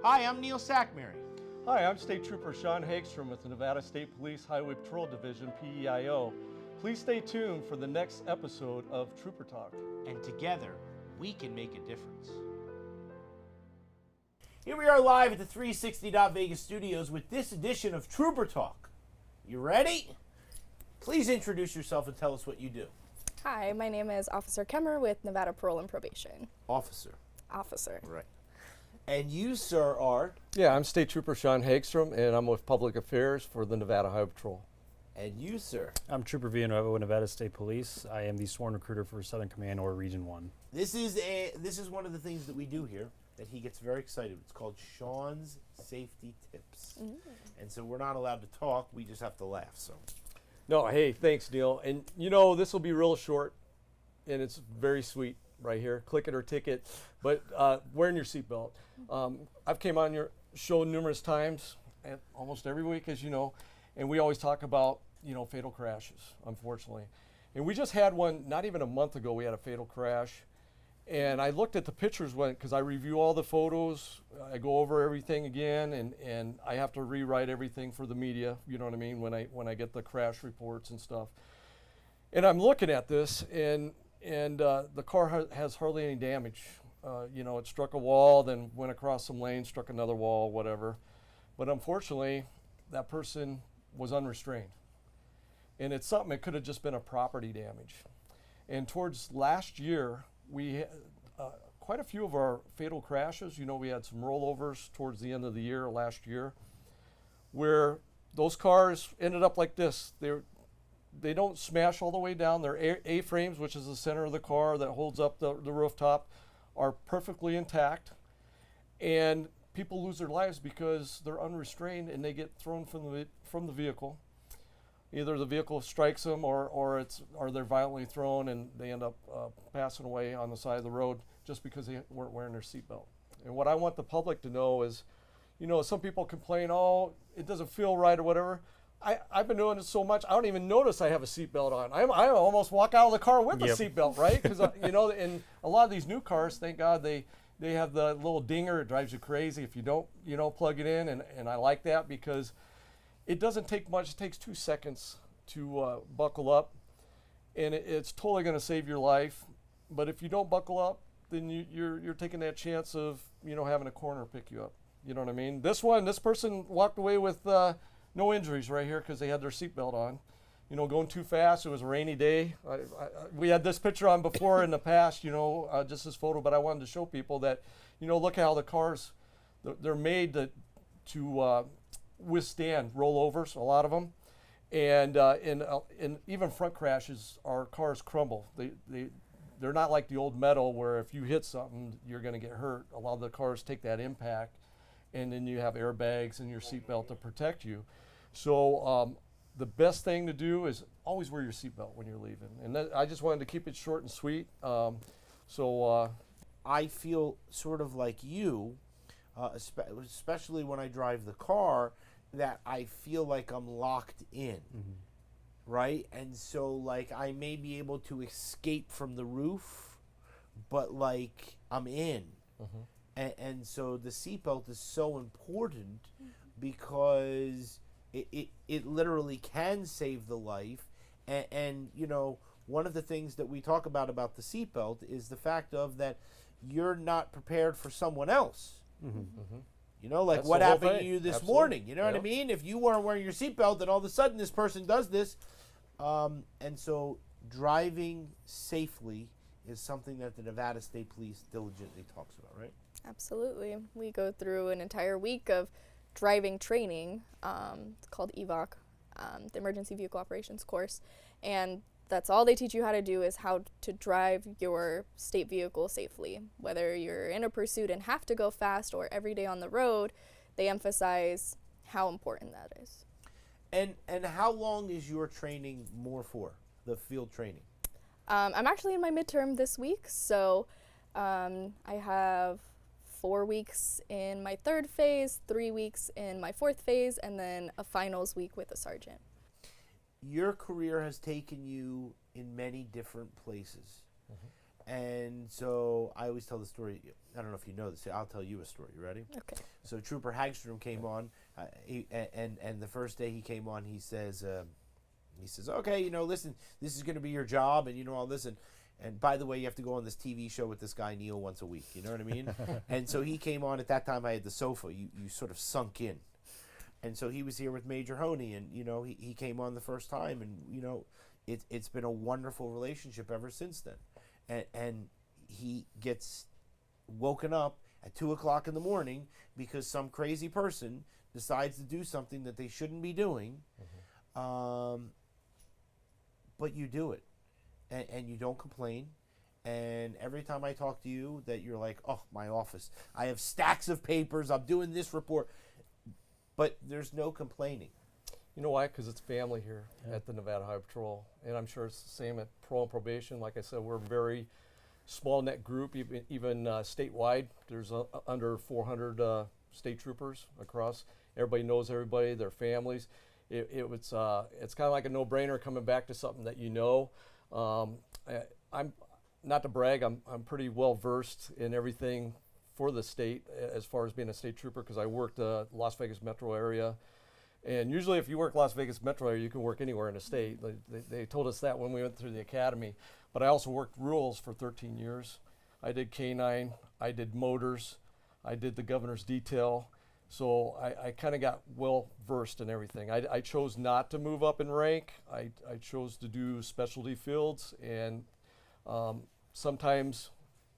Hi, I'm Neil Sackmary. Hi, I'm State Trooper Sean Hagstrom with the Nevada State Police Highway Patrol Division, PEIO. Please stay tuned for the next episode of Trooper Talk. And together, we can make a difference. Here we are live at the 360 Vegas studios with this edition of Trooper Talk. You ready? Please introduce yourself and tell us what you do. Hi, my name is Officer Kemmer with Nevada Parole and Probation. Officer. Officer. Right. And you, sir, are? Yeah, I'm State Trooper Sean Hagstrom, and I'm with Public Affairs for the Nevada Highway Patrol. And you, sir? I'm Trooper Villanueva with Nevada State Police. I am the sworn recruiter for Southern Command or Region 1. This is one of the things that we do here that he gets very excited. It's called Sean's Safety Tips. And so we're not allowed to talk, we just have to laugh. So. No, hey, thanks, Neil. And this will be real short, and it's very sweet right here. Click it or ticket. But wearing your seatbelt. I've came on your show numerous times, and almost every week, as you know, and we always talk about, fatal crashes, unfortunately. And we just had one, not even a month ago, we had a fatal crash. And I looked at the pictures because I review all the photos, I go over everything again, and I have to rewrite everything for the media, you know what I mean, when I get the crash reports and stuff. And I'm looking at this, and the car has hardly any damage. It struck a wall, then went across some lanes, struck another wall, whatever. But unfortunately, that person was unrestrained. And it's something, it could have just been a property damage. And towards last year, we had quite a few of our fatal crashes. We had some rollovers towards the end of the year, last year, where those cars ended up like this. They don't smash all the way down. Their A-frames, which is the center of the car that holds up the rooftop, are perfectly intact. And people lose their lives because they're unrestrained and they get thrown from the vehicle. Either the vehicle strikes them or they're violently thrown and they end up passing away on the side of the road just because they weren't wearing their seatbelt. And what I want the public to know is, some people complain, oh, it doesn't feel right or whatever. I've been doing it so much, I don't even notice I have a seatbelt on. I almost walk out of the car with a seatbelt, right? Because, in a lot of these new cars, thank God, they have the little dinger. It drives you crazy if you don't, plug it in. And I like that because it doesn't take much. It takes 2 seconds to buckle up. And it's totally going to save your life. But if you don't buckle up, then you're taking that chance of, having a coroner pick you up. You know what I mean? This person walked away with no injuries right here because they had their seatbelt on. Going too fast. It was a rainy day. We had this picture on before in the past, just this photo, but I wanted to show people that, look at how the cars, they're made to withstand rollovers, a lot of them. And even front crashes, our cars crumble. They're not like the old metal where if you hit something, you're going to get hurt. A lot of the cars take that impact, and then you have airbags and your seatbelt to protect you. So the best thing to do is always wear your seatbelt when you're leaving. And I just wanted to keep it short and sweet. I feel sort of like you, especially when I drive the car, that I feel like I'm locked in, right? And so, like, I may be able to escape from the roof, but, like, I'm in. And so the seatbelt is so important because it literally can save the life. And one of the things that we talk about the seatbelt is the fact of that you're not prepared for someone else. Like That's what the whole happened to thing. you this Absolutely. morning. You know what I mean? If you weren't wearing your seatbelt, then all of a sudden this person does this. And so driving safely is something that the Nevada State Police diligently talks about, right? Absolutely. We go through an entire week of driving training. It's called EVOC, the Emergency Vehicle Operations course. And that's all they teach you how to do is how to drive your state vehicle safely. Whether you're in a pursuit and have to go fast or every day on the road, they emphasize how important that is. And how long is your training more for, the field training? I'm actually in my midterm this week, so I have 4 weeks in my third phase, 3 weeks in my fourth phase, and then a finals week with a sergeant. Your career has taken you in many different places. And so I always tell the story. I don't know if you know this. I'll tell you a story. You ready? Okay. So Trooper Hagstrom came on, and the first day he came on, he says, okay, listen, this is going to be your job, and all this, and by the way, you have to go on this TV show with this guy Neil once a week. You know what I mean? And so he came on. At that time, I had the sofa. You sort of sunk in, and so he was here with Major Honey, and he came on the first time, and it's been a wonderful relationship ever since then, and he gets woken up at 2:00 in the morning because some crazy person decides to do something that they shouldn't be doing, but you do it, and you don't complain. And every time I talk to you, that you're like, oh, my office, I have stacks of papers, I'm doing this report, but there's no complaining. You know why? Because it's family here at the Nevada Highway Patrol, and I'm sure it's the same at parole and probation. Like I said, we're a very small net group, even statewide. There's under 400 state troopers across. Everybody knows everybody, their families. It's kind of like a no-brainer coming back to something that I'm not to brag. I'm pretty well versed in everything for the state as far as being a state trooper, because I worked Las Vegas metro area. And usually if you work Las Vegas metro area, you can work anywhere in the state. They told us that when we went through the academy. But I also worked rules for 13 years. I did K-9, I did motors, I did the governor's detail. So I kind of got well versed in everything. I chose not to move up in rank. I chose to do specialty fields, and sometimes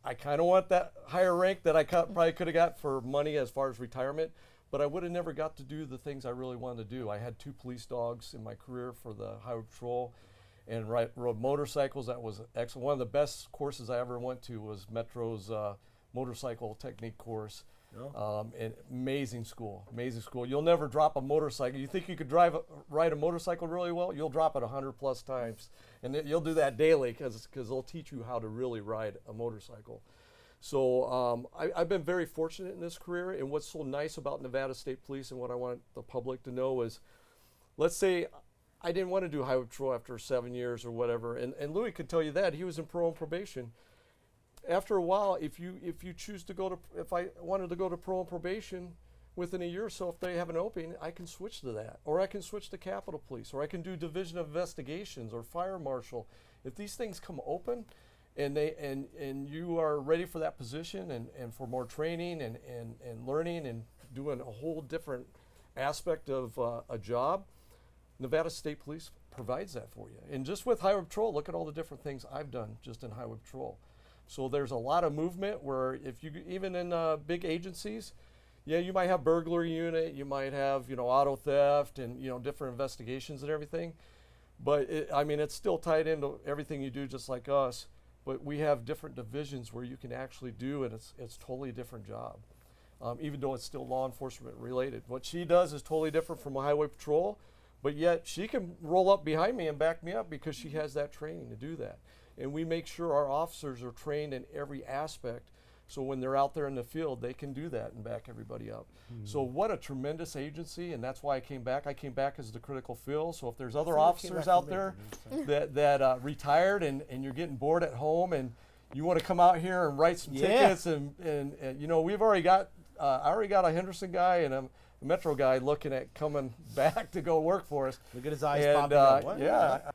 I kind of want that higher rank that I probably could have got for money as far as retirement, but I would have never got to do the things I really wanted to do. I had 2 police dogs in my career for the Highway Patrol, and rode motorcycles. That was excellent. One of the best courses I ever went to was Metro's motorcycle technique course. And amazing school, amazing school. You'll never drop a motorcycle. You think you could ride a motorcycle really well? You'll drop it 100+ times, and you'll do that daily because they'll teach you how to really ride a motorcycle. So I've been very fortunate in this career, and what's so nice about Nevada State Police and what I want the public to know is, let's say I didn't want to do Highway Patrol after 7 years or whatever, and Louis could tell you that. He was in parole and probation. After a while, if you choose to if I wanted to go to parole and probation within a year or so, if they have an opening, I can switch to that, or I can switch to Capitol Police, or I can do Division of Investigations or Fire Marshal. If these things come open, and you are ready for that position and for more training and learning and doing a whole different aspect of a job, Nevada State Police provides that for you. And just with Highway Patrol, look at all the different things I've done just in Highway Patrol. So there's a lot of movement where if you, even in big agencies, yeah, you might have burglary unit, you might have, auto theft and, different investigations and everything. But it's still tied into everything you do just like us. But we have different divisions where you can actually do, and it's totally a different job. Even though it's still law enforcement related. What she does is totally different from a Highway Patrol, but yet she can roll up behind me and back me up because she has that training to do that. And we make sure our officers are trained in every aspect, so when they're out there in the field, they can do that and back everybody up. So what a tremendous agency, and that's why I came back. I came back as the critical field, so if there's other officers out there that retired and you're getting bored at home and you want to come out here and write some tickets, and we've already got, I already got a Henderson guy and a Metro guy looking at coming back to go work for us. Look at his eyes popping up. What? Yeah.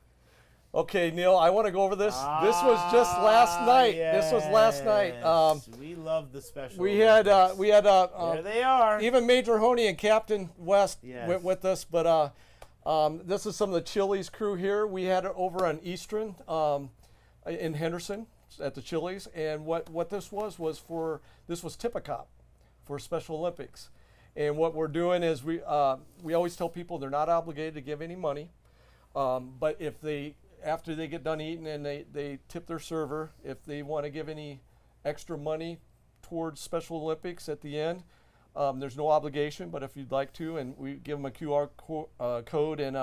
Okay, Neil, I want to go over this. This was just last night. Yes. This was last night. We love the special. We had there they are. Even Major Honey and Captain West went with us, but this is some of the Chili's crew here. We had it over on Eastern in Henderson at the Chili's, and what this was Tip-A-Cop for Special Olympics. And what we're doing is we always tell people they're not obligated to give any money, but if after they get done eating and they tip their server, if they want to give any extra money towards Special Olympics at the end, there's no obligation, but if you'd like to, and we give them a QR code and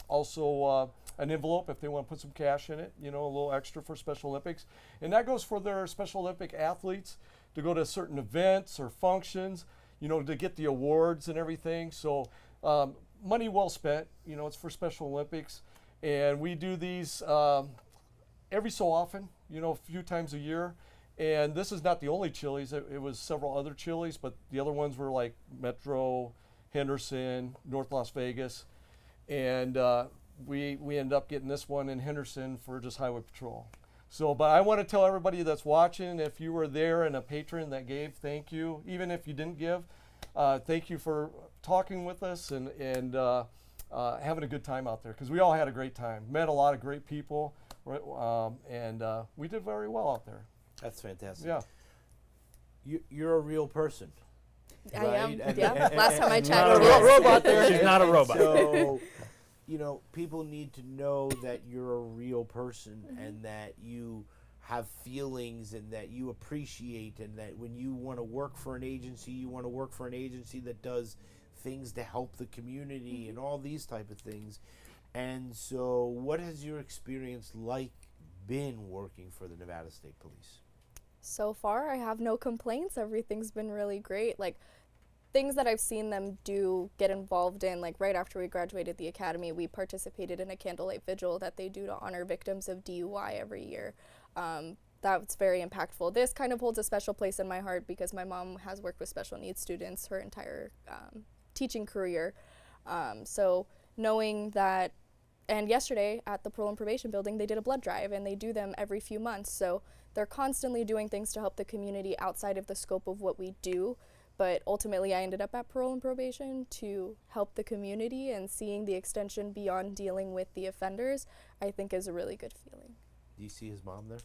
also an envelope if they want to put some cash in it, a little extra for Special Olympics. And that goes for their Special Olympic athletes to go to certain events or functions, to get the awards and everything. So money well spent, it's for Special Olympics. And we do these every so often. you know, a few times a year. And this is not the only Chili's. It was several other Chili's, but the other ones were like Metro, Henderson, North Las Vegas. And we ended up getting this one in Henderson for just highway patrol. So, but I want to tell everybody that's watching, if you were there and a patron that gave, thank you. Even if you didn't give, thank you for talking with us and having a good time out there, because we all had a great time. Met a lot of great people, and we did very well out there. That's fantastic. Yeah. You're a real person. I am. Right? Yeah. Last time I and checked. not a yes. robot there. She's not a robot. So, you know, people need to know that you're a real person and that you have feelings and that you appreciate, and that when you want to work for an agency, you want to work for an agency that does things to help the community and all these type of things. And so what has your experience like been working for the Nevada State Police? So far, I have no complaints. Everything's been really great. Like, things that I've seen them get involved in, like right after we graduated the academy, we participated in a candlelight vigil that they do to honor victims of DUI every year. That's very impactful. This kind of holds a special place in my heart because my mom has worked with special needs students her entire teaching career. So knowing that, and yesterday at the Parole and Probation building, they did a blood drive, and they do them every few months. So they're constantly doing things to help the community outside of the scope of what we do. But ultimately, I ended up at Parole and Probation to help the community, and seeing the extension beyond dealing with the offenders, I think is a really good feeling. Do you see his mom there?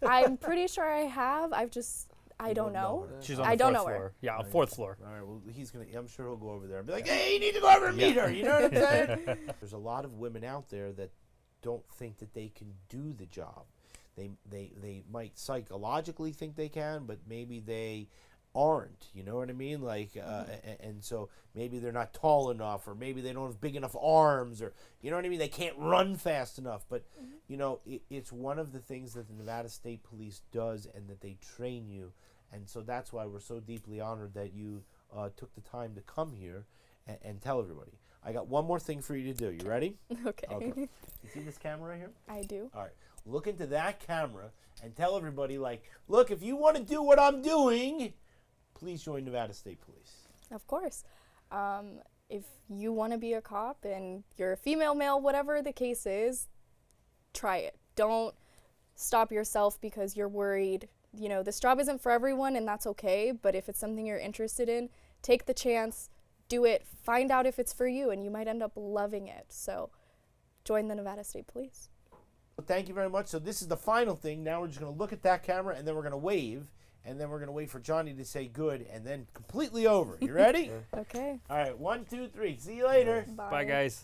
I'm pretty sure I have. I don't know. her. She's on I the don't fourth know her. floor. Yeah, Right. fourth floor. All right, well, I'm sure he'll go over there and be like, hey, you need to go over and meet her. You know what I'm saying? There's a lot of women out there that don't think that they can do the job. They might psychologically think they can, but maybe they aren't. You know what I mean? Like, and so maybe they're not tall enough, or maybe they don't have big enough arms, or, you know what I mean? They can't run fast enough. But, you know, it's one of the things that the Nevada State Police does, and that they train you. And so that's why we're so deeply honored that you took the time to come here and tell everybody. I got one more thing for you to do. You ready? Okay. You see this camera right here? I do. All right. Look into that camera and tell everybody, like, look, if you want to do what I'm doing, please join Nevada State Police. Of course. If you want to be a cop and you're a female, male, whatever the case is, try it. Don't stop yourself because you're worried. You know, this job isn't for everyone, and that's okay, but if it's something you're interested in, take the chance, do it, find out if it's for you, and you might end up loving it. So join the Nevada State Police. Well, thank you very much. So this is the final thing. Now we're just going to look at that camera, and then we're going to wave, and then we're going to wait for Johnny to say good, and then completely over. You ready? Okay. All right, 1, 2, 3. See you later. Bye, guys.